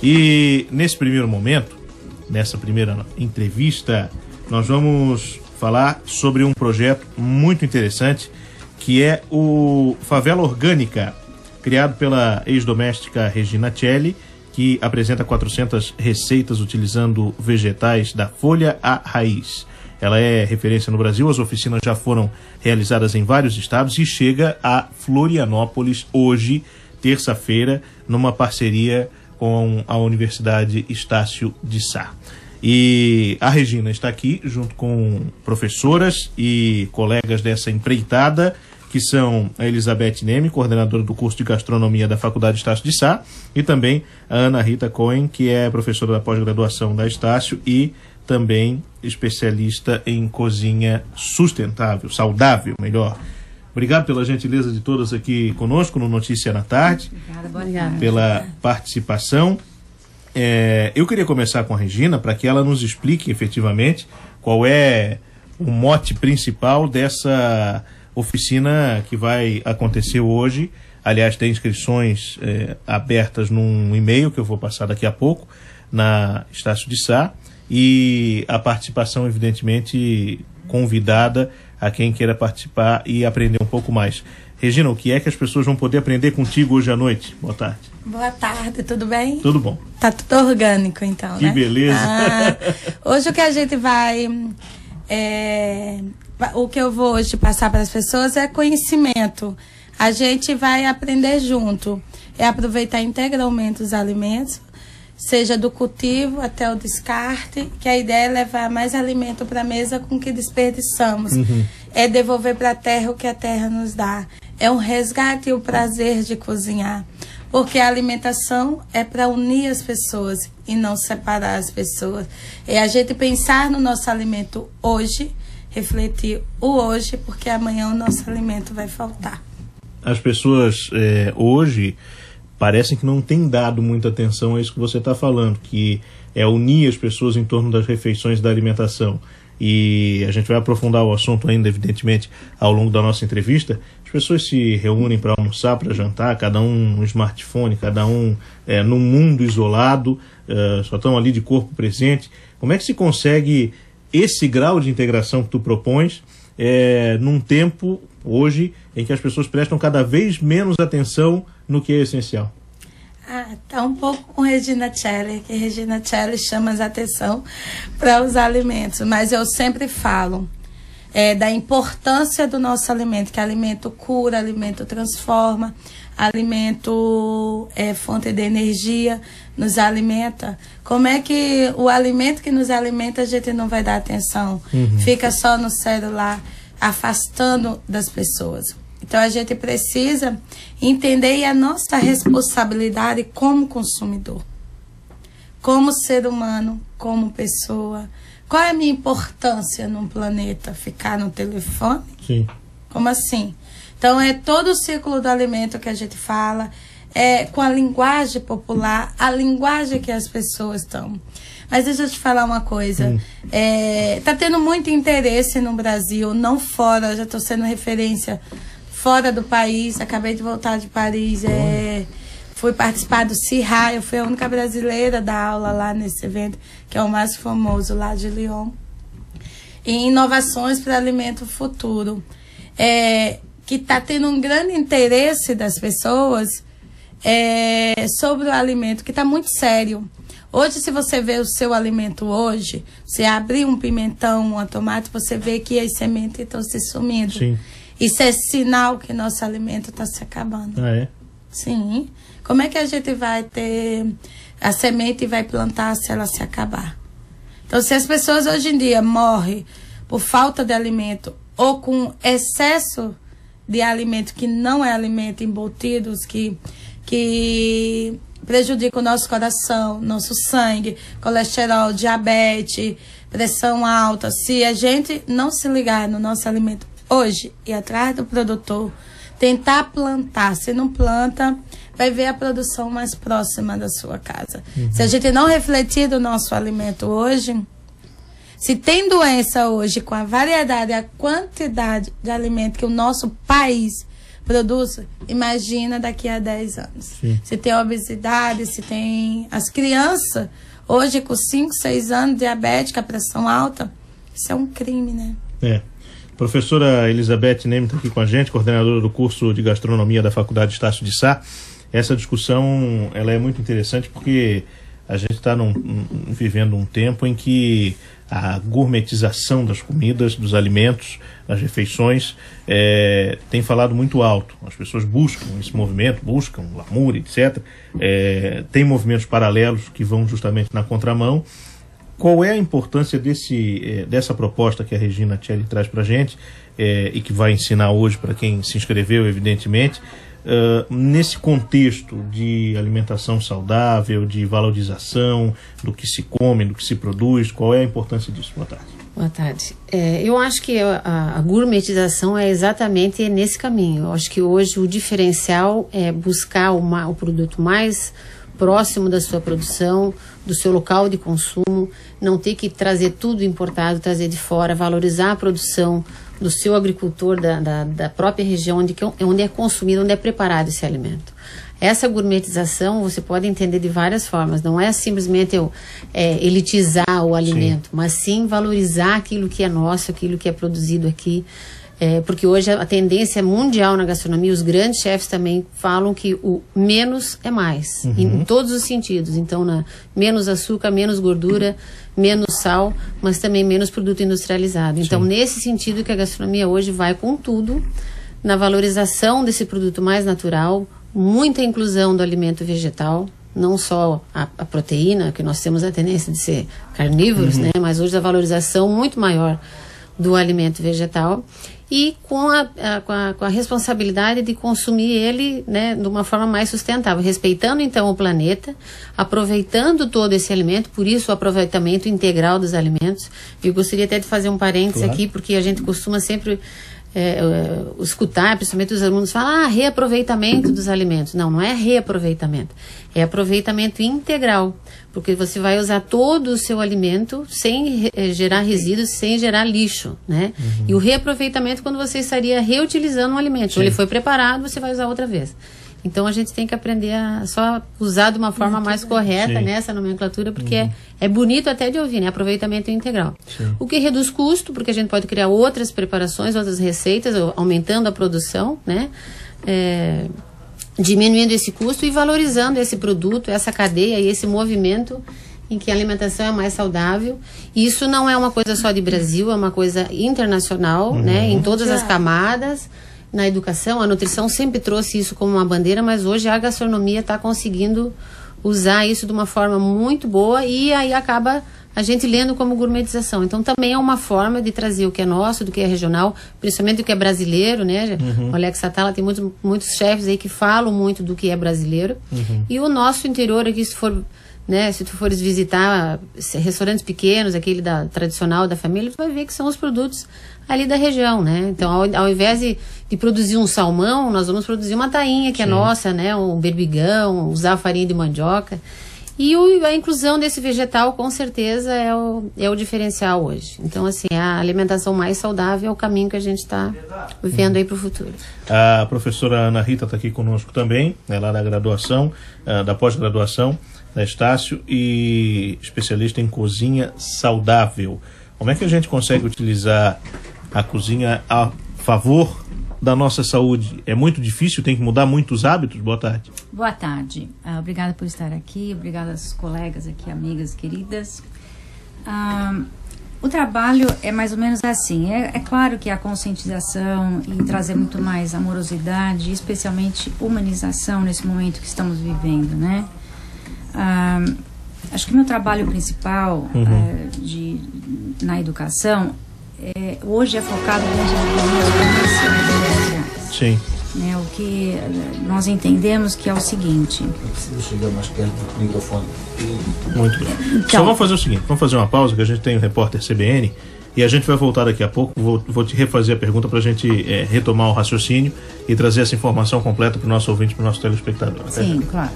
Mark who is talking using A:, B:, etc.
A: E nesse primeiro momento, nessa primeira entrevista, nós vamos falar sobre um projeto muito interessante, que é o Favela Orgânica, criado pela ex-doméstica Regina Celli, que apresenta 400 receitas utilizando vegetais da folha à raiz. Ela é referência no Brasil, as oficinas já foram realizadas em vários estados e chega a Florianópolis hoje, terça-feira, numa parceria com a Universidade Estácio de Sá. E a Regina está aqui junto com professoras e colegas dessa empreitada, que são a Elizabeth Neme, coordenadora do curso de gastronomia da Faculdade Estácio de Sá, e também a Ana Rita Cohen, que é professora da pós-graduação da Estácio e também especialista em cozinha sustentável, saudável, melhor. Obrigado pela gentileza de todas aqui conosco no Notícia na Tarde. Obrigada, pela participação. Eu queria começar com a Regina para que ela nos explique efetivamente qual é o mote principal dessa oficina que vai acontecer hoje. Aliás, tem inscrições abertas num e-mail que eu vou passar daqui a pouco na Estácio de Sá, e a participação, evidentemente, convidada a quem queira participar e aprender um pouco mais. Regina, o que é que as pessoas vão poder aprender contigo hoje à noite? Boa tarde.
B: Boa tarde, tudo bem?
A: Tudo bom.
B: Tá tudo orgânico, então,
A: que
B: né?
A: Que beleza.
B: Hoje o que a gente vai... o que eu vou hoje passar para as pessoas é conhecimento. A gente vai aprender junto. É aproveitar integralmente os alimentos, seja do cultivo até o descarte, que a ideia é levar mais alimento para a mesa com que desperdiçamos. É devolver para a terra o que a terra nos dá. É um resgate e o prazer de cozinhar. Porque a alimentação é para unir as pessoas e não separar as pessoas. É a gente pensar no nosso alimento hoje, refletir o hoje, porque amanhã o nosso alimento vai faltar.
A: As pessoas hoje parecem que não têm dado muita atenção a isso que você está falando, que é unir as pessoas em torno das refeições da alimentação. E a gente vai aprofundar o assunto ainda, evidentemente, ao longo da nossa entrevista. As pessoas se reúnem para almoçar, para jantar, cada um no smartphone, cada um num mundo isolado, só estão ali de corpo presente. Como é que se consegue esse grau de integração que tu propões num tempo, hoje, em que as pessoas prestam cada vez menos atenção no que é essencial?
B: Tá um pouco com Regina Celli, que Regina Celli chama a atenção para os alimentos, mas eu sempre falo da importância do nosso alimento, que alimento cura, alimento transforma, alimento é fonte de energia, nos alimenta. Como é que o alimento que nos alimenta a gente não vai dar atenção? Fica só no celular, afastando das pessoas. Então a gente precisa entender a nossa responsabilidade como consumidor, como ser humano, como pessoa. Qual é a minha importância num planeta? Ficar no telefone?
A: Sim.
B: Como assim? Então é todo o ciclo do alimento que a gente fala, com a linguagem popular, a linguagem que as pessoas estão. Mas deixa eu te falar uma coisa, tá tendo muito interesse no Brasil, não fora, já estou sendo referência fora do país, acabei de voltar de Paris, fui participar do CIRA, eu fui a única brasileira da aula lá nesse evento, que é o mais famoso lá de Lyon, em inovações para alimento futuro, que está tendo um grande interesse das pessoas sobre o alimento, que está muito sério. Hoje, se você vê o seu alimento hoje, você abrir um pimentão, um tomate, você vê que as sementes estão se sumindo.
A: Sim.
B: Isso é sinal que nosso alimento está se acabando.
A: Ah, é?
B: Sim. Como é que a gente vai ter a semente e vai plantar se ela se acabar? Então, se as pessoas hoje em dia morrem por falta de alimento ou com excesso de alimento que não é alimento, embutidos, que prejudica o nosso coração, nosso sangue, colesterol, diabetes, pressão alta, se a gente não se ligar no nosso alimento hoje, ir atrás do produtor, tentar plantar. Se não planta, vai ver a produção mais próxima da sua casa. Se a gente não refletir do nosso alimento hoje, se tem doença hoje, com a variedade, a quantidade de alimento que o nosso país produz, imagina daqui a 10 anos.
A: Sim.
B: Se tem obesidade, se tem... As crianças, hoje com 5, 6 anos, diabética, pressão alta, isso é um crime, né?
A: Professora Elizabeth Neme está aqui com a gente, coordenadora do curso de gastronomia da Faculdade Estácio de Sá. Essa discussão, ela é muito interessante porque a gente está vivendo um tempo em que a gourmetização das comidas, dos alimentos, das refeições, tem falado muito alto. As pessoas buscam esse movimento, buscam glamour, etc. Tem movimentos paralelos que vão justamente na contramão. Qual é a importância dessa proposta que a Regina Celli traz para a gente e que vai ensinar hoje para quem se inscreveu, evidentemente, nesse contexto de alimentação saudável, de valorização do que se come, do que se produz? Qual é a importância disso? Boa tarde.
C: Boa tarde. Eu acho que a gourmetização é exatamente nesse caminho. Eu acho que hoje o diferencial é buscar o produto mais próximo da sua produção, do seu local de consumo, não ter que trazer tudo importado, trazer de fora, valorizar a produção do seu agricultor, da própria região onde é consumido, onde é preparado esse alimento. Essa gourmetização você pode entender de várias formas, não é simplesmente elitizar o alimento, mas sim valorizar aquilo que é nosso, aquilo que é produzido aqui. Porque hoje a tendência mundial na gastronomia, os grandes chefs também falam que o menos é mais, em todos os sentidos. Então, menos açúcar, menos gordura, menos sal, mas também menos produto industrializado. Então, nesse sentido que a gastronomia hoje vai com tudo, na valorização desse produto mais natural, muita inclusão do alimento vegetal, não só a proteína, que nós temos a tendência de ser carnívoros, né? Mas hoje a valorização muito maior do alimento vegetal e com a responsabilidade de consumir ele, né, de uma forma mais sustentável, respeitando então o planeta, aproveitando todo esse alimento, por isso o aproveitamento integral dos alimentos. Eu gostaria até de fazer um parênteses aqui, porque a gente costuma sempre escutar, principalmente os alunos falam, reaproveitamento dos alimentos. Não é reaproveitamento, é aproveitamento integral, porque você vai usar todo o seu alimento sem gerar resíduos, sem gerar lixo, né? E o reaproveitamento quando você estaria reutilizando um alimento. Então, ele foi preparado, você vai usar outra vez. Então a gente tem que aprender a só usar de uma forma mais correta nessa nomenclatura, porque é bonito até de ouvir, né? Aproveitamento integral. O que reduz custo, porque a gente pode criar outras preparações, outras receitas, aumentando a produção, né? Diminuindo esse custo e valorizando esse produto, essa cadeia e esse movimento em que a alimentação é mais saudável. Isso não é uma coisa só de Brasil, é uma coisa internacional, né? Em todas as camadas. Na educação, a nutrição sempre trouxe isso como uma bandeira, mas hoje a gastronomia está conseguindo usar isso de uma forma muito boa e aí acaba a gente lendo como gourmetização. Então também é uma forma de trazer o que é nosso, do que é regional, principalmente do que é brasileiro, né? O Alex Atala tem muitos chefes aí que falam muito do que é brasileiro. E o nosso interior aqui, se tu fores visitar restaurantes pequenos, aquele tradicional da família, tu vai ver que são os produtos ali da região, né? Então, ao invés de produzir um salmão, nós vamos produzir uma tainha que é nossa, né? Um berbigão, usar farinha de mandioca. E a inclusão desse vegetal, com certeza, é o diferencial hoje. Então, assim, a alimentação mais saudável é o caminho que a gente está vivendo aí para o futuro.
A: A professora Ana Rita está aqui conosco também, lá da graduação, da pós-graduação da Estácio, e especialista em cozinha saudável. Como é que a gente consegue utilizar a cozinha a favor da nossa saúde? É muito difícil, tem que mudar muitos hábitos? Boa tarde.
D: Boa tarde. Obrigada por estar aqui, obrigada aos colegas aqui, amigas queridas. O trabalho é mais ou menos assim. É claro que a conscientização e trazer muito mais amorosidade, especialmente humanização nesse momento que estamos vivendo, né? Acho que o meu trabalho principal na educação hoje é focado dentro do
A: Sim.
D: Né, o que nós entendemos que é o seguinte.
E: Eu preciso chegar mais perto do microfone.
A: Muito bem.
D: Então,
A: Só vamos fazer o seguinte, vamos fazer uma pausa, que a gente tem o repórter CBN e a gente vai voltar daqui a pouco. Vou te refazer a pergunta para a gente retomar o raciocínio e trazer essa informação completa para o nosso ouvinte, para o nosso telespectador.
D: Sim, claro.